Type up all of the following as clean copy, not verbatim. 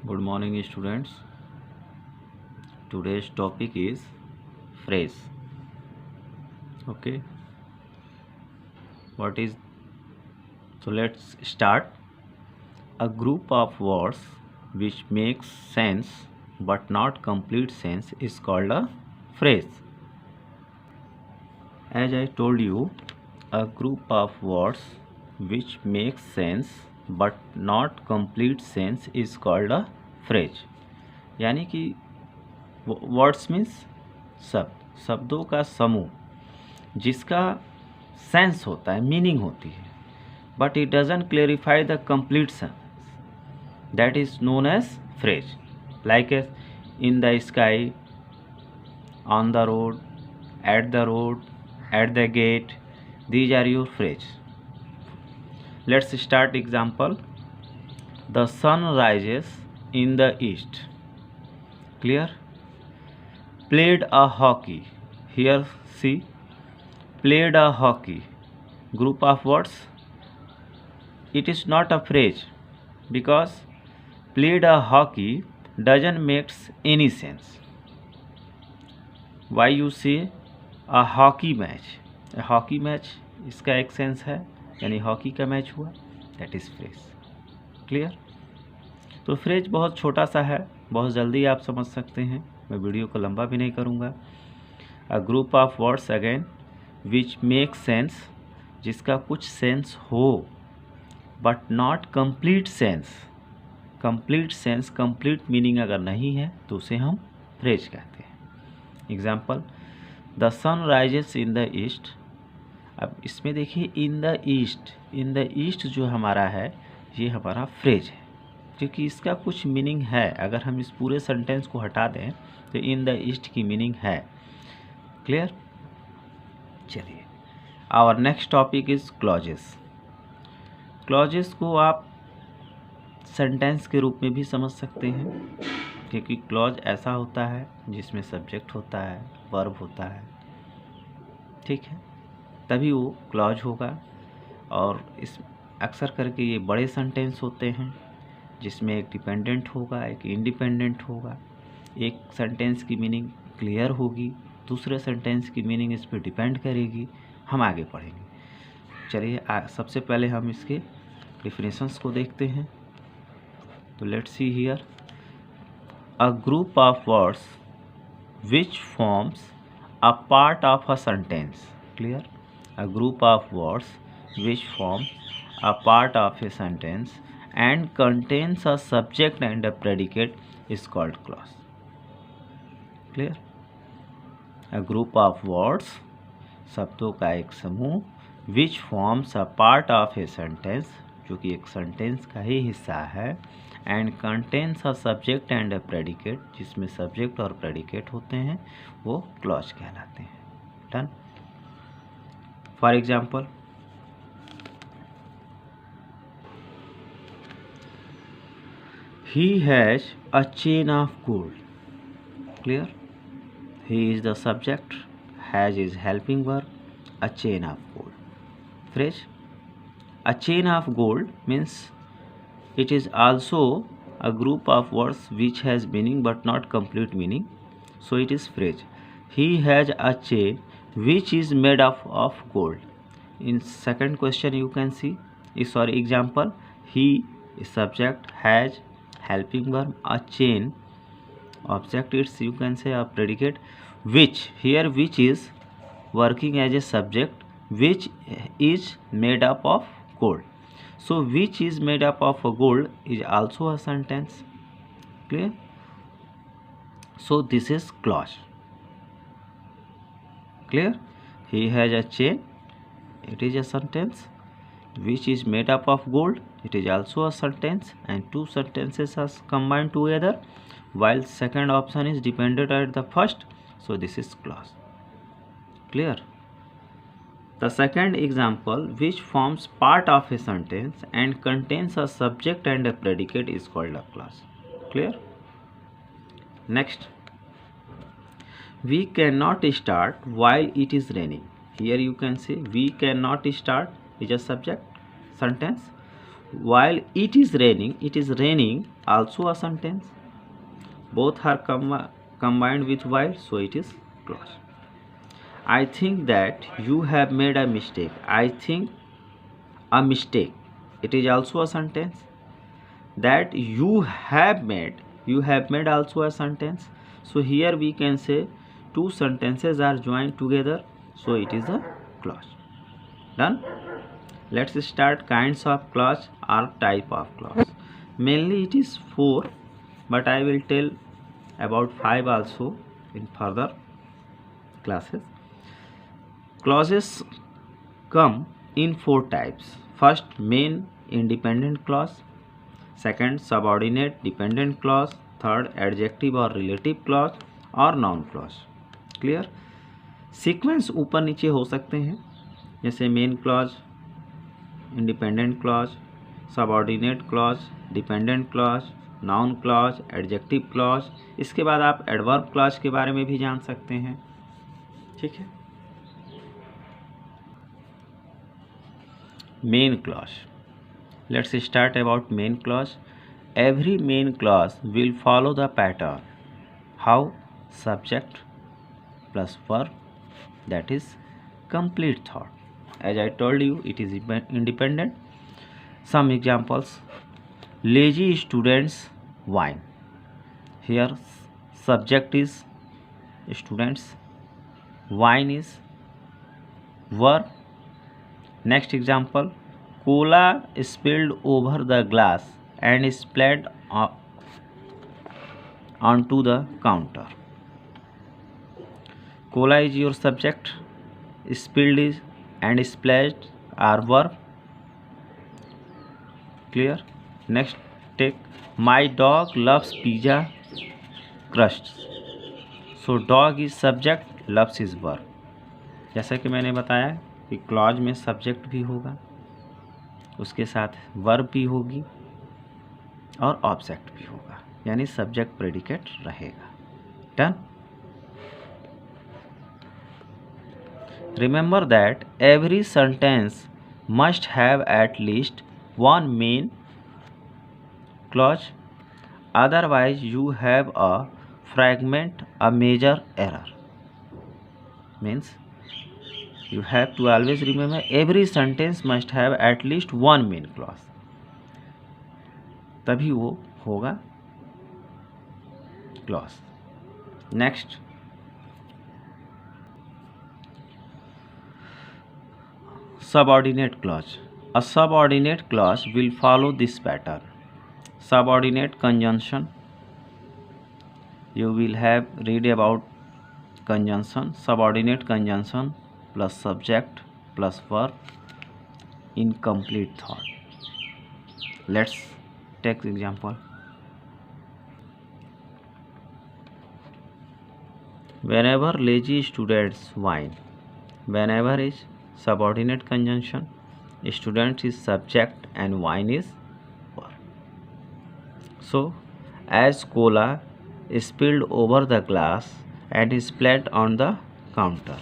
Good morning, students. Today's topic is phrase. Okay, what is so? Let's start. A group of words which makes sense but not complete sense is called a phrase. As I told you, a group of words which makes sense but not complete sense is called a phrase. यानी कि words means शब्दों का समूह जिसका sense होता है, meaning होती है, but it doesn't clarify the complete sense, that is known as phrase. Like as in the sky, on the road, at the gate, these are your phrase. Let's start example. The sun rises in the east. Clear? Played a hockey. Here see, played a hockey. Group of words. It is not a phrase because played a hockey doesn't make any sense. Why you say a hockey match? A hockey match इसका एक sense है, यानी hockey का match हुआ, that is phrase. Clear? तो phrase बहुत छोटा सा है, बहुत जल्दी आप समझ सकते हैं, मैं वीडियो को लंबा भी नहीं करूँगा. A group of words again which make sense, जिसका कुछ सेंस हो but not complete sense. Complete sense, complete meaning अगर नहीं है तो उसे हम फ्रेज कहते हैं. Example, the sun rises in the east. अब इसमें देखिए इन द ईस्ट जो हमारा है ये हमारा फ्रेज है, क्योंकि इसका कुछ मीनिंग है. अगर हम इस पूरे सेंटेंस को हटा दें तो इन द ईस्ट की मीनिंग है. क्लियर? चलिए, our next topic is clauses. Clauses को आप सेंटेंस के रूप में भी समझ सकते हैं, क्योंकि क्लॉज ऐसा होता है जिसमें सब्जेक्ट होता है, वर्ब होता है. ठीक है, तभी वो क्लॉज होगा. और इस अक्सर करके ये बड़े सेंटेंस होते हैं जिसमें एक डिपेंडेंट होगा, एक इंडिपेंडेंट होगा. एक सेंटेंस की मीनिंग क्लियर होगी, दूसरे सेंटेंस की मीनिंग इस पर डिपेंड करेगी. हम आगे पढ़ेंगे. चलिए सबसे पहले हम इसके डिफिनेशंस को देखते हैं. तो let's see here. A group of words which forms a part of a sentence. Clear? A group of words which form a part of a sentence and contains a subject and a predicate is called clause. Clear? A group of words, शब्दों का एक समूह, which forms a part of a sentence, जो कि एक sentence का ही हिस्सा है, and contains a subject and a predicate, जिसमें सब्जेक्ट और प्रेडिकेट होते हैं, वो क्लॉज कहलाते हैं. Done? For example, he has a chain of gold. Clear? He is the subject, has is helping verb, a chain of gold. Phrase. A chain of gold means it is also a group of words which has meaning but not complete meaning, so it is phrase. He has a chain which is made of gold. In second question you can see, example, he is subject, has helping verb, a chain, object it's you can say a predicate, which here which is working as a subject, which is made up of gold. So which is made up of a gold is also a sentence. Clear? So this is clause. Clear? He has a chain, it is a sentence. Which is made up of gold, it is also a sentence, and two sentences are combined together, while second option is dependent at the first, so this is clause. Clear? The second example, which forms part of a sentence and contains a subject and a predicate, is called a clause. Clear? Next, we cannot start while it is raining. Here you can say we cannot start is a subject sentence. while it is raining also a sentence. Both are combined with while, so it is clause. I think that you have made a mistake. I think a mistake, it is also a sentence. That you have made also a sentence. So here we can say two sentences are joined together, so it is a clause. Done. Let's start kinds of clause or type of clause. Mainly it is 4, but I will tell about 5 also in further classes. Clauses come in 4 types. First, main independent clause. Second, subordinate dependent clause. Third, adjective or relative clause और noun clause. Clear. Sequence ऊपर नीचे हो सकते हैं, जैसे main clause, independent clause, subordinate clause, dependent clause, noun clause, adjective clause. इसके बाद आप एडवर्ब क्लॉज के बारे में भी जान सकते हैं. ठीक है. Main clause. Let's start about main clause. Every main clause will follow the pattern. How? Subject plus verb, that is complete thought. As I told you, it is independent. Some examples. Lazy students whine. Here subject is students, whine is verb. Next example. Cola spilled over the glass and splashed onto the counter. Cola is your subject, spilled is and splashed are verb. Clear? Next, take my dog loves pizza crust. So dog is subject, loves is verb. जैसा कि मैंने बताया कि clause में subject भी होगा, उसके साथ वर्ब भी होगी और ऑब्जेक्ट भी होगा, यानी सब्जेक्ट प्रेडिकेट रहेगा. Done. Remember that every sentence must have at least one main clause, otherwise you have a fragment, a major error. Means you have to always remember every sentence must have at least one main clause, तभी वो होगा clause. Next, subordinate clause. A subordinate clause will follow this pattern. Subordinate conjunction, you will have read about conjunction. Subordinate conjunction plus subject plus verb in complete thought. Let's take example. Whenever lazy students whine. Whenever is subordinate conjunction, students is subject and whine is verb. So as cola spilled over the glass and splashed on the counter.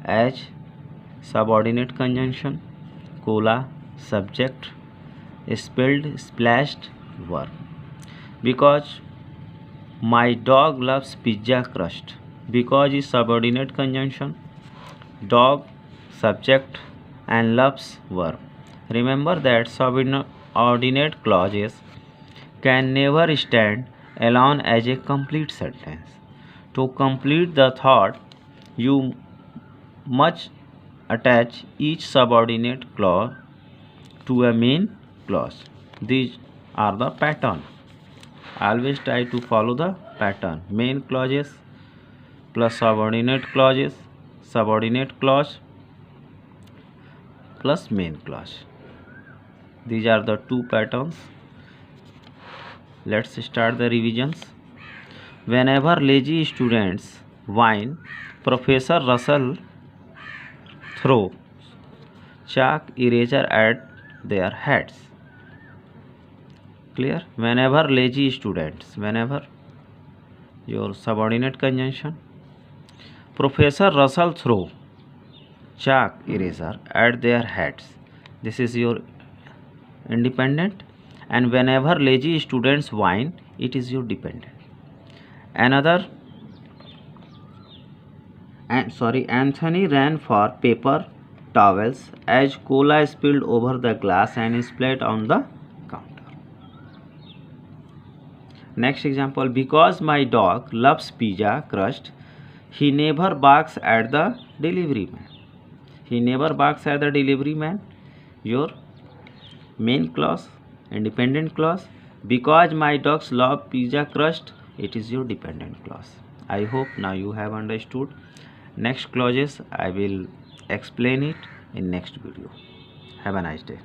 As subordinate conjunction, cola subject, spilled splashed verb. Because my dog loves pizza crust. Because is subordinate conjunction, dog subject and loves verb. Remember that subordinate clauses can never stand alone as a complete sentence. To complete the thought, you must attach each subordinate clause to a main clause. These are the pattern. Always try to follow the pattern. Main clauses plus subordinate clauses, subordinate clause plus main clause. These are the two patterns. Let's start the revisions. Whenever lazy students whine, Professor Russell throw chalk eraser at their heads. Clear? Whenever lazy students, whenever your subordinate conjunction. Professor Russell throw chalk eraser at their heads. This is your independent, and whenever lazy students whine, it is your dependent. Anthony ran for paper towels as cola spilled over the glass and splat on the counter. Next example, because my dog loves pizza crust, he never barks at the delivery man. He never barks at the delivery man. Your main clause, independent clause. Because my dogs love pizza crust, it is your dependent clause. I hope now you have understood. Next clauses I will explain it in next video. Have a nice day.